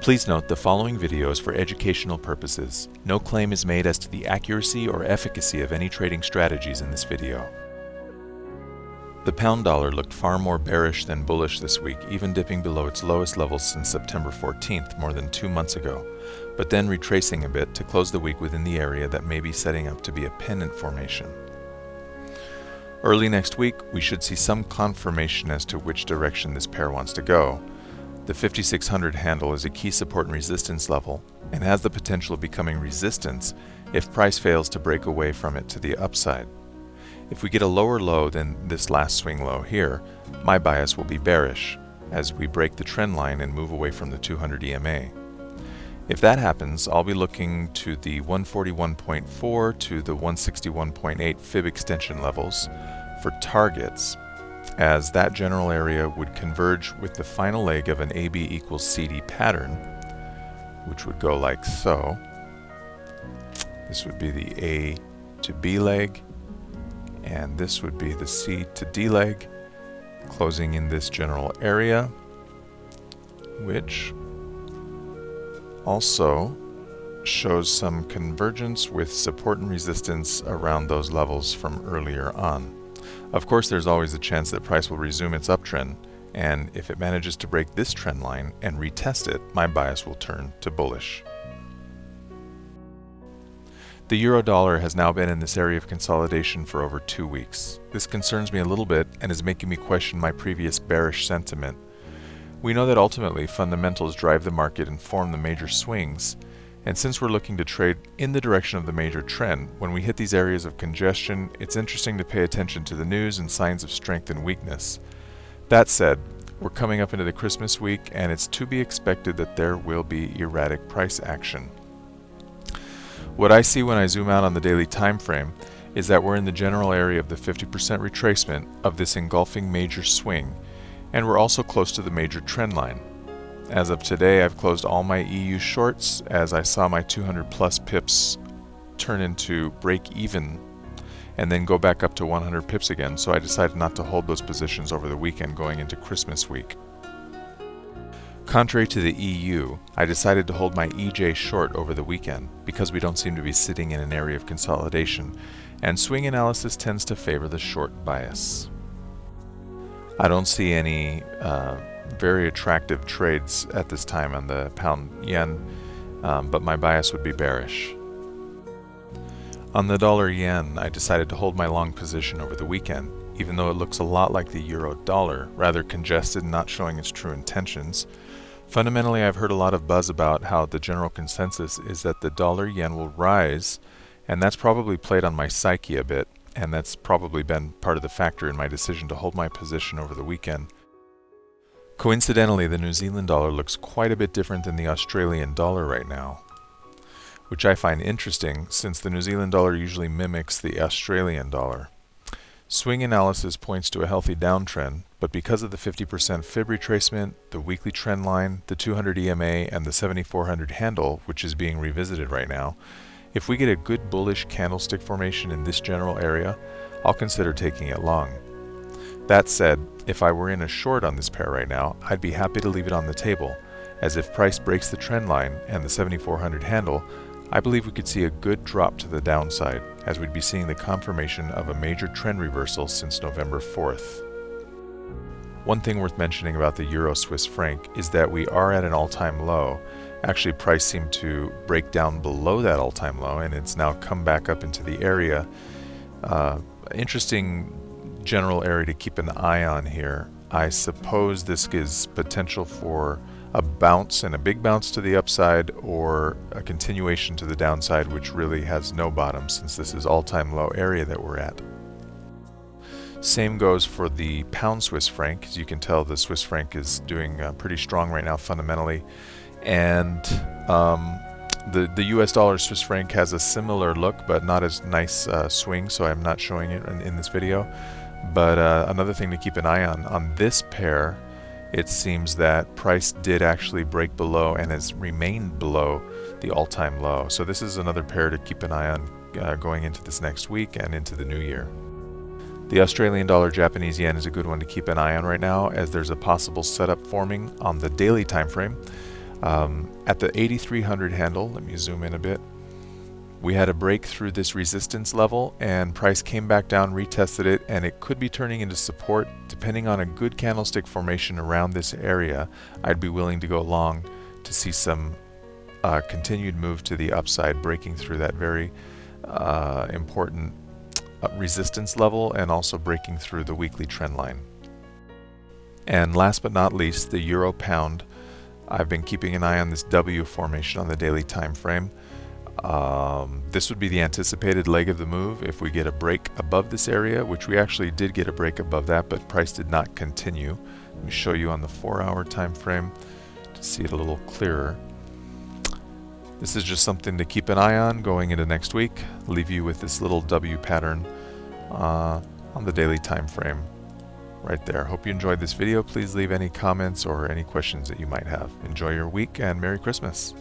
Please note the following video is for educational purposes. No claim is made as to the accuracy or efficacy of any trading strategies in this video. The pound dollar looked far more bearish than bullish this week, even dipping below its lowest levels since September 14th, more than 2 months ago, but then retracing a bit to close the week within the area that may be setting up to be a pennant formation. Early next week, we should see some confirmation as to which direction this pair wants to go. The 5600 handle is a key support and resistance level and has the potential of becoming resistance if price fails to break away from it to the upside. If we get a lower low than this last swing low here, my bias will be bearish as we break the trend line and move away from the 200 EMA. If that happens, I'll be looking to the 141.4 to the 161.8 fib extension levels for targets, as that general area would converge with the final leg of an AB equals CD pattern, which would go like so. This would be the A to B leg, and this would be the C to D leg, closing in this general area, which also shows some convergence with support and resistance around those levels from earlier on. Of course, there's always a chance that price will resume its uptrend, and if it manages to break this trend line and retest it, my bias will turn to bullish. The euro dollar has now been in this area of consolidation for over 2 weeks. This concerns me a little bit and is making me question my previous bearish sentiment. We know that ultimately fundamentals drive the market and form the major swings, and since we're looking to trade in the direction of the major trend, when we hit these areas of congestion, it's interesting to pay attention to the news and signs of strength and weakness. That said, we're coming up into the Christmas week, and it's to be expected that there will be erratic price action. What I see when I zoom out on the daily time frame is that we're in the general area of the 50% retracement of this engulfing major swing, and we're also close to the major trend line. As of today, I've closed all my EU shorts as I saw my 200 plus pips turn into break even and then go back up to 100 pips again, so I decided not to hold those positions over the weekend going into Christmas week. Contrary to the EU, I decided to hold my EJ short over the weekend because we don't seem to be sitting in an area of consolidation, and swing analysis tends to favor the short bias. I don't see any very attractive trades at this time on the pound yen, but my bias would be bearish. On the dollar yen, I decided to hold my long position over the weekend, even though it looks a lot like the euro dollar, rather congested and not showing its true intentions. Fundamentally, I've heard a lot of buzz about how the general consensus is that the dollar yen will rise, and that's probably played on my psyche a bit, and that's probably been part of the factor in my decision to hold my position over the weekend. Coincidentally, the New Zealand dollar looks quite a bit different than the Australian dollar right now, which I find interesting since the New Zealand dollar usually mimics the Australian dollar. Swing analysis points to a healthy downtrend, but because of the 50% fib retracement, the weekly trend line, the 200 EMA, and the 7400 handle, which is being revisited right now, if we get a good bullish candlestick formation in this general area, I'll consider taking it long. That said, if I were in a short on this pair right now, I'd be happy to leave it on the table, as if price breaks the trend line and the 7400 handle, I believe we could see a good drop to the downside, as we'd be seeing the confirmation of a major trend reversal since November 4th. One thing worth mentioning about the Euro-Swiss franc is that we are at an all-time low. Actually, price seemed to break down below that all-time low, and it's now come back up into the area. Interesting general area to keep an eye on here. I suppose this gives potential for a bounce, and a big bounce to the upside, or a continuation to the downside, which really has no bottom since this is all-time low area that we're at. Same goes for the pound Swiss franc. As you can tell, the Swiss franc is doing pretty strong right now fundamentally, and the US dollar Swiss franc has a similar look but not as nice swing, so I'm not showing it in this video. But another thing to keep an eye on this pair, it seems that price did actually break below and has remained below the all-time low. So this is another pair to keep an eye on going into this next week and into the new year. The Australian dollar Japanese yen is a good one to keep an eye on right now, as there's a possible setup forming on the daily time frame At the 8300 handle, let me zoom in a bit, we had a break through this resistance level and price came back down, retested it, and it could be turning into support. Depending on a good candlestick formation around this area, I'd be willing to go long to see some continued move to the upside, breaking through that very important resistance level and also breaking through the weekly trend line. And last but not least, the euro pound. I've been keeping an eye on this W formation on the daily time frame. This would be the anticipated leg of the move if we get a break above this area, which we actually did get a break above that, but price did not continue. Let me show you on the 4-hour time frame to see it a little clearer. This is just something to keep an eye on going into next week. Leave you with this little W pattern on the daily time frame right there. Hope you enjoyed this video. Please leave any comments or any questions that you might have. Enjoy your week and Merry Christmas.